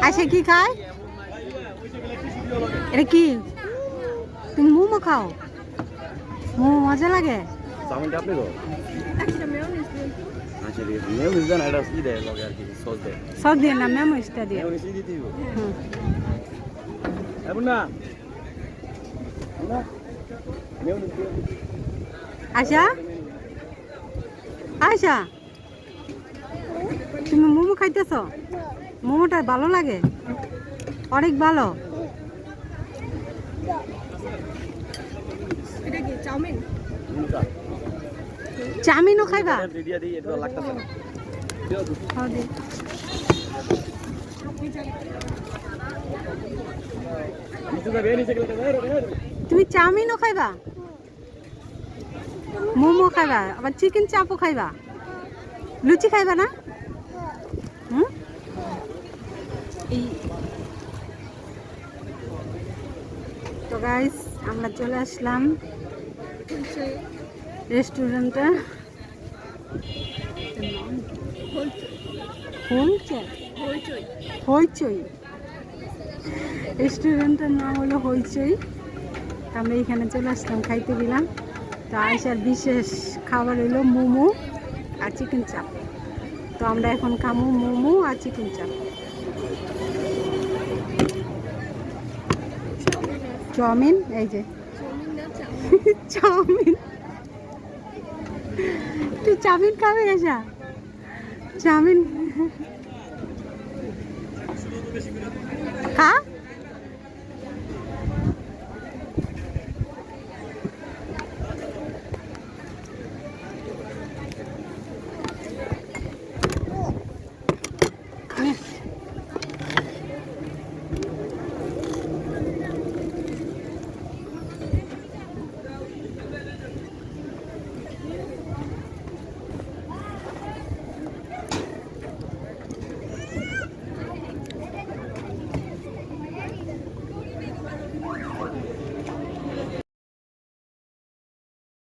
আয়সা কি খায়? এটা কি? তুমি মোমো খাও? মোমো মজা লাগে? চাউমিনটা আপনি গো আচ্ছা ঠিক আছে মেয়নিজ দেন এটা কি দেয় লগে আর কি সস দেয় সস দিয়ে না মেমোসটা দিয়ে। মেয়নিজ দিতে দিব হুম। এখন না না মেয়নিজ দিয়ে আয়সা আয়সা তুমি মোমো খাইতেছ? মোমোটা ভালো লাগে? অনেক ভালো। এটা কি চাউমিন? চাউমিনও খাইবা? দিয়া দিই এটা লাগতাছে না হ্যাঁ দি। নিচুটা বেয়ে নিচে গেলে তুমি চাউমিনও খাইবা? মোমো খাইবা, আবার চিকেন চাপও খাইবা? লুচি খাইবা না? হুম। এই তো গাইস আমরা চলে আসলাম রেস্টুরেন্টে। হইচই রেস্টুরেন্টের নাম হলো হইচই। আমরা এখানে চলে আসলাম খাইতে দিলাম। তো আয়সার বিশেষ খাবার হলো মোমো আর চিকেন চাপ। তো আমরা এখন খামো মোমো আর চিকেন চাপ। চাউমিন এই যে চাউমিন তুই চাউমিন খাবে আয়সা? চাউমিন